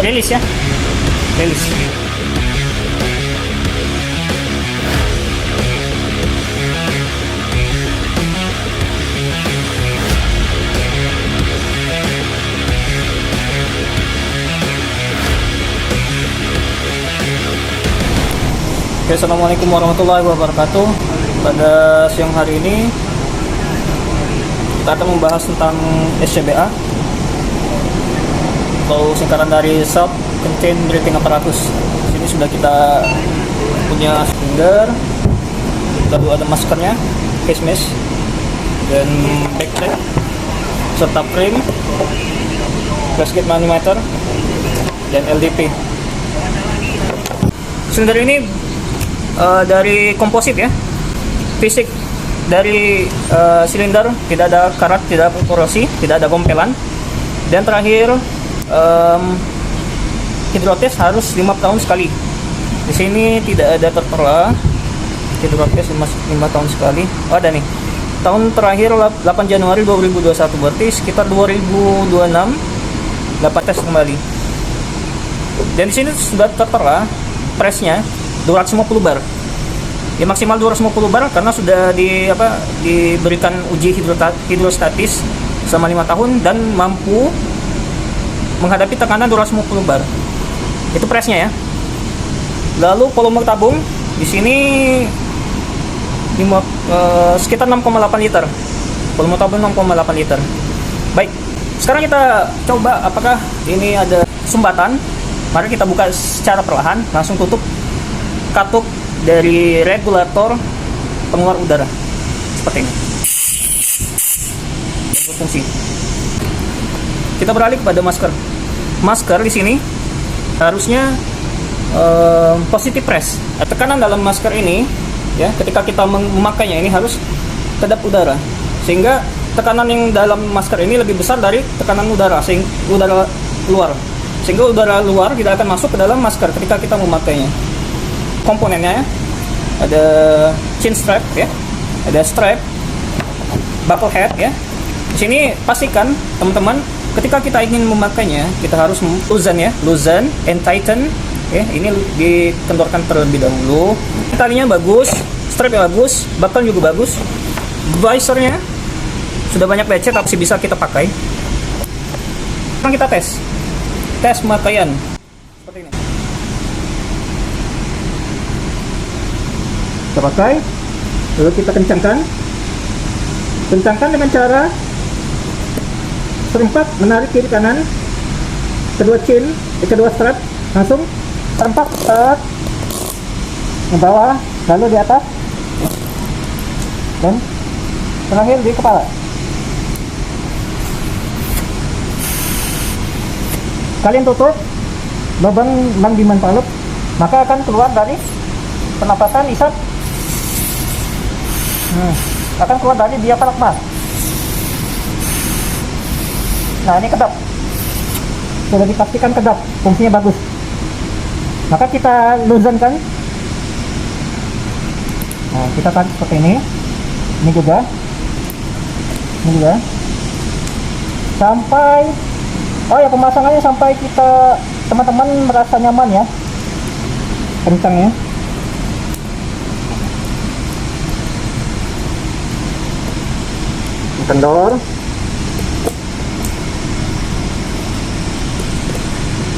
release ya, release. Oke, assalamualaikum warahmatullahi wabarakatuh. Pada siang hari ini kita akan membahas tentang SCBA atau singkatan dari Self Contained Breathing Apparatus. Di sini sudah kita punya cylinder, lalu ada maskernya, face mask, dan backpack serta frame, gasket manometer, dan LDP. Cylinder ini dari komposit ya, fisik dari silinder, tidak ada karat, tidak ada korosi, tidak ada gompelan. Dan terakhir hidrotes harus 5 tahun sekali. Di sini tidak ada tertera hidrotes 5 tahun sekali. Oh, ada nih, tahun terakhir 8 Januari 2021, berarti sekitar 2026 dapat tes kembali. Dan di sini sudah tertera pressnya 250 bar. Ya, maksimal 250 bar karena sudah diberikan uji hidrostatis selama 5 tahun dan mampu menghadapi tekanan 250 bar. Itu pressnya ya. Lalu volume tabung di sini sekitar 6,8 liter. Volume tabung 6,8 liter. Baik, sekarang kita coba apakah ini ada sumbatan. Mari kita buka secara perlahan, langsung tutup katup dari regulator pengeluar udara seperti ini. Dan berfungsi. Kita beralih kepada masker. Masker di sini harusnya positive press. Tekanan dalam masker ini ya, ketika kita memakainya ini harus kedap udara, sehingga tekanan yang dalam masker ini lebih besar dari tekanan udara, sehingga udara luar, sehingga udara luar tidak akan masuk ke dalam masker ketika kita memakainya. Komponennya ya, ada chin strap ya, ada strap, buckle head ya. Di sini pastikan teman-teman ketika kita ingin memakainya kita harus loosen and tighten ya. Ini dikendorkan terlebih dahulu. Talinya bagus, strapnya bagus, buckle juga bagus. Visornya sudah banyak lecet tapi bisa kita pakai. Sekarang kita tes pemakaian seperti ini. Kita pakai, lalu kita kencangkan dengan cara serempak menarik kiri kanan, kedua strap langsung serempak ke bawah, lalu di atas, dan terakhir di kepala. Kalian tutup lubang di manpalut, maka akan keluar dari pernapasan isap. Akan keluar dari diafragma. Nah, ini kedap, sudah dipastikan kedap, fungsinya bagus. Maka kita loosenkan. Nah, kita tarik seperti ini. Ini juga sampai, oh ya, pemasangannya sampai kita teman-teman merasa nyaman ya, kencangnya. Kendor.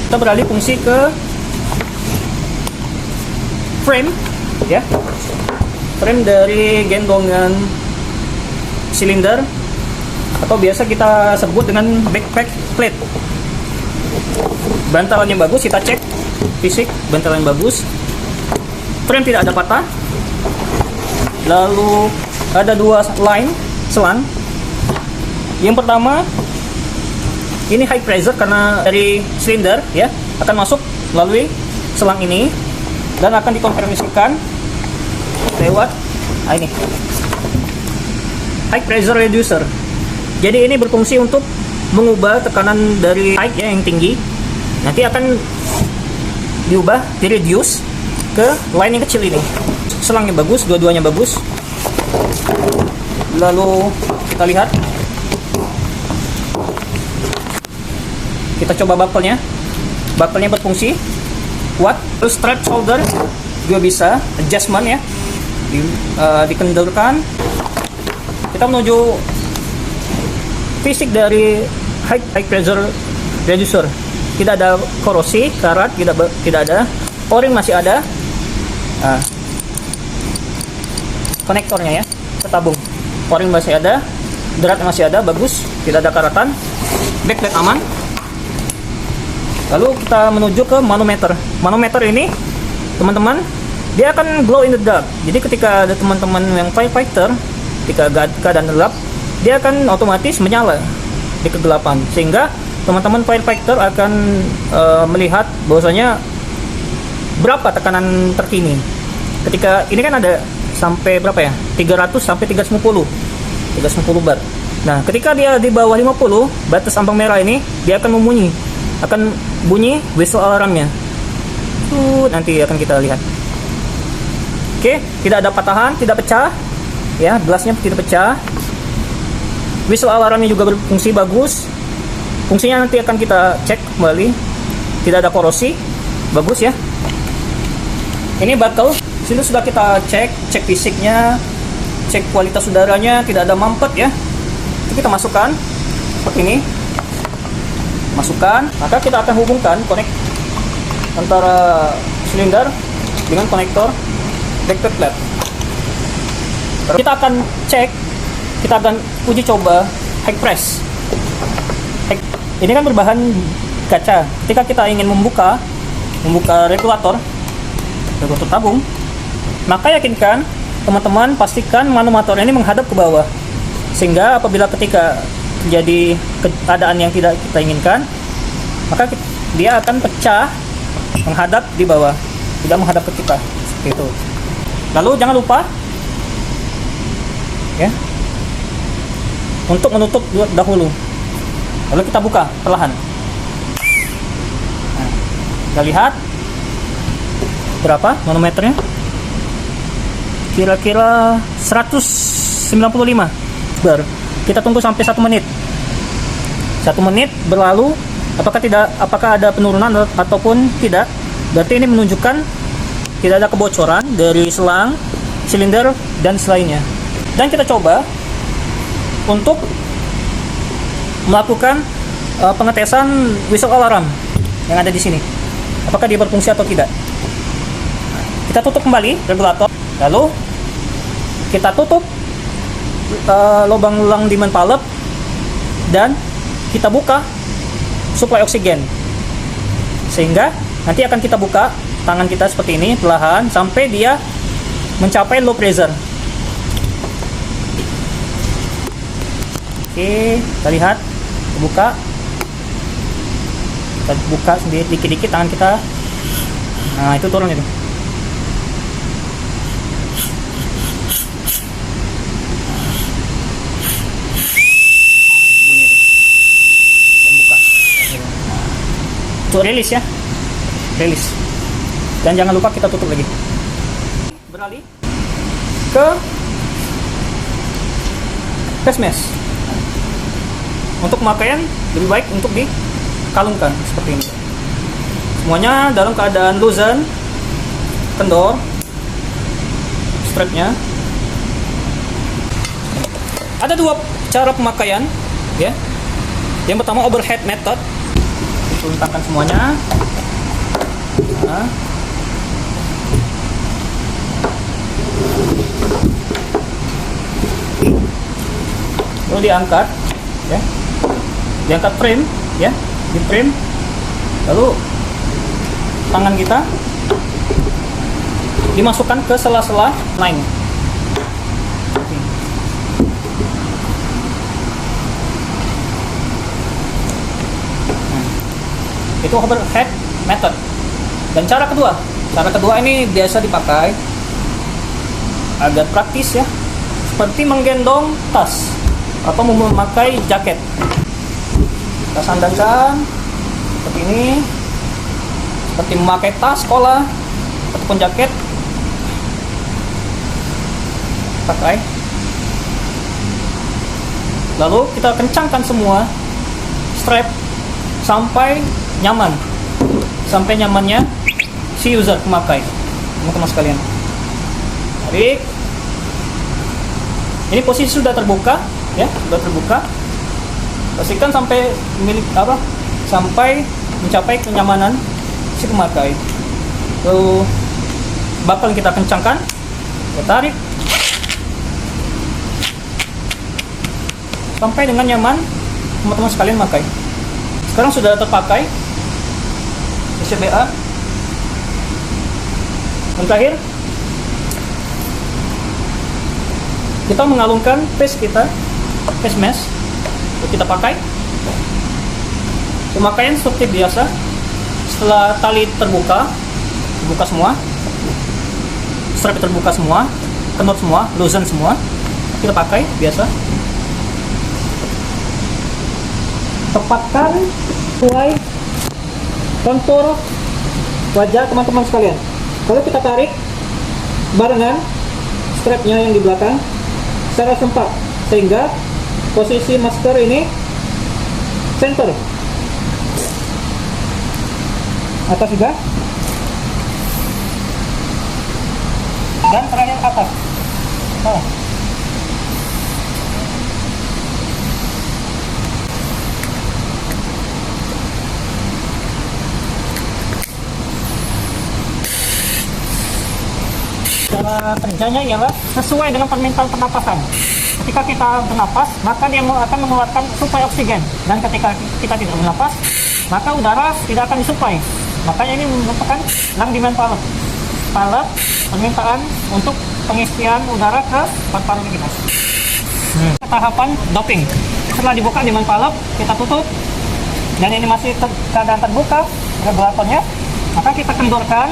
Kita beralih fungsi ke frame ya, frame dari gendongan silinder atau biasa kita sebut dengan backpack plate. Bantalannya bagus, kita cek fisik, bantalan bagus, frame tidak ada patah. Lalu ada 2 line selang. Yang pertama, ini high pressure karena dari silinder ya, akan masuk melalui selang ini dan akan dikonversikan lewat ini high pressure reducer. Jadi ini berfungsi untuk mengubah tekanan dari high ya, yang tinggi, nanti akan diubah, di-reduce ke line yang kecil ini. Selangnya bagus, dua-duanya bagus. Lalu kita lihat, kita coba buckle-nya. buckle-nya berfungsi kuat. Terus strap shoulder juga bisa adjustment ya, dikendalikan. Kita menuju fisik dari high pressure reducer. Tidak ada korosi, karat tidak ada, o-ring masih ada. Nah, konektornya ya, tertabung. O-ring masih ada, dratnya masih ada, bagus, tidak ada karatan. Backplate aman. Lalu kita menuju ke manometer. Manometer ini, teman-teman, dia akan glow in the dark. Jadi ketika ada teman-teman yang firefighter, ketika keadaan gelap, dia akan otomatis menyala di kegelapan, sehingga teman-teman firefighter akan melihat bahwasanya berapa tekanan terkini. Ketika ini kan ada sampai berapa ya? 300 sampai 350 bar. Nah, ketika dia di bawah 50, batas ambang merah ini, dia akan bunyi whistle alarmnya. Nanti akan kita lihat. Oke, tidak ada patahan, tidak pecah. Ya, gelasnya tidak pecah. Whistle alarmnya juga berfungsi bagus. Fungsinya nanti akan kita cek kembali. Tidak ada korosi, bagus ya. Ini buckle, sini sudah kita cek fisiknya, cek kualitas udaranya, tidak ada mampet ya. Itu kita masukkan seperti ini. Masukkan, maka kita akan hubungkan antara silinder dengan konektor backplate plate. Kita akan cek, kita akan uji coba high press. Ini kan berbahan kaca. Ketika kita ingin membuka regulator tabung, maka yakinkan teman-teman, pastikan manometer ini menghadap ke bawah, sehingga apabila ketika terjadi keadaan yang tidak kita inginkan, maka dia akan pecah menghadap di bawah, tidak menghadap ke kita, seperti itu. Lalu jangan lupa ya, untuk menutup dahulu, lalu kita buka perlahan. Nah, kita lihat berapa manometernya, kira-kira 195 bar. Kita tunggu sampai 1 menit. 1 menit berlalu, apakah ada penurunan ataupun tidak. Berarti ini menunjukkan tidak ada kebocoran dari selang, silinder, dan selainnya. Dan kita coba untuk melakukan pengetesan whistle alarm yang ada di sini. Apakah dia berfungsi atau tidak. Kita tutup kembali regulator, lalu kita tutup lubang demand valve, dan kita buka suplai oksigen, sehingga nanti akan kita buka tangan kita seperti ini perlahan sampai dia mencapai low pressure. Oke, kita lihat, kita buka sendiri dikit-dikit tangan kita. Nah, itu turun itu. Untuk rilis ya, rilis. Dan jangan lupa kita tutup lagi. Beralih ke face mask. Untuk pemakaian lebih baik untuk dikalungkan seperti ini. Semuanya dalam keadaan loosen, kendor, strapnya. Ada 2 cara pemakaian ya. Yang pertama overhead method. Letakkan semuanya. Nah. Lalu diangkat ya. Diangkat frame ya, di frame. Lalu tangan kita dimasukkan ke sela-sela line. Itu overhead method. Dan cara kedua ini biasa dipakai agar praktis ya, seperti menggendong tas atau memakai jaket. Kita sandarkan seperti ini, seperti memakai tas sekolah ataupun jaket. Pakai, lalu kita kencangkan semua strap sampai nyaman. sampai nyamannya si user pemakai, teman-teman sekalian. Tarik. Ini posisi sudah terbuka, ya, sudah terbuka. Pastikan sampai sampai mencapai kenyamanan si pemakai. Lalu bakal kita kencangkan, kita tarik sampai dengan nyaman teman-teman sekalian memakai. Sekarang sudah terpakai PCBA. Dan terakhir, kita mengalungkan paste mesh kita pakai. Pemakaian seperti biasa. Setelah tali terbuka semua, strap terbuka semua, kenut semua, loosen semua, kita pakai biasa. Tepatkan sesuai kontur wajah teman-teman sekalian. Kalau kita tarik barengan strapnya yang di belakang secara sempat, sehingga posisi masker ini center atas juga, dan terakhir atas. Cara kerjanya ialah sesuai dengan permintaan pernapasan. Ketika kita bernapas, maka dia akan mengeluarkan suplai oksigen, dan ketika kita tidak bernapas, maka udara tidak akan disuplai. Makanya ini merupakan long demand valve, permintaan untuk pengisian udara ke paru-paru kita. Tahapan doping. Setelah dibuka demand valve, kita tutup, dan ini masih keadaan terbuka regulatornya, maka kita kendorkan.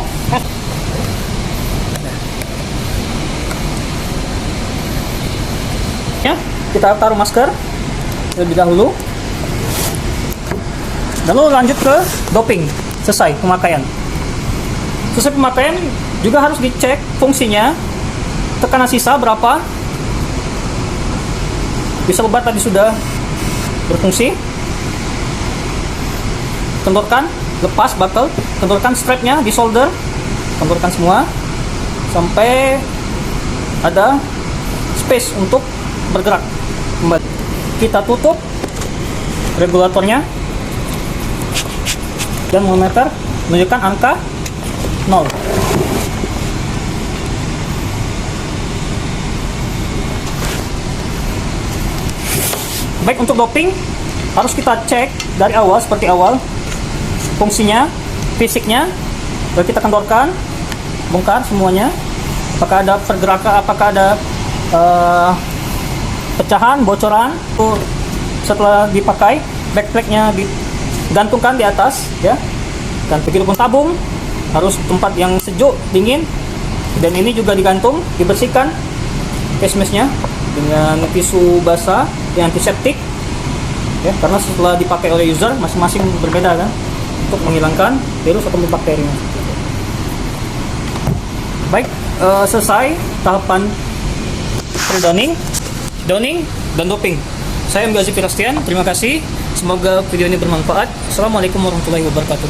Ya, kita taruh masker terlebih dahulu, lalu lanjut ke doping. Selesai pemakaian. Selesai pemakaian juga harus dicek fungsinya, tekanan sisa berapa. Bisa lebar tadi sudah berfungsi. Kendorkan, lepas buckle, kendorkan strapnya, di solder, kendorkan semua sampai ada space untuk bergerak kembali. Kita tutup regulatornya, dan manometer menunjukkan angka 0. Baik, untuk doping harus kita cek dari awal, seperti awal fungsinya, fisiknya, lalu kita kendorkan, bongkar semuanya, apakah ada pergerakan, apakah ada pecahan, bocoran. Setelah dipakai, backplate-nya digantungkan di atas, ya. Dan begitu pun tabung, harus tempat yang sejuk, dingin. Dan ini juga digantung, dibersihkan case mesh-nya dengan tisu basah yang antiseptik, ya, karena setelah dipakai oleh user masing-masing berbeda kan, untuk menghilangkan virus atau bakterinya. Baik, selesai tahapan pre-downing, downing, dan doping. Saya Mbak Zipirastian, terima kasih. Semoga video ini bermanfaat. Assalamualaikum warahmatullahi wabarakatuh.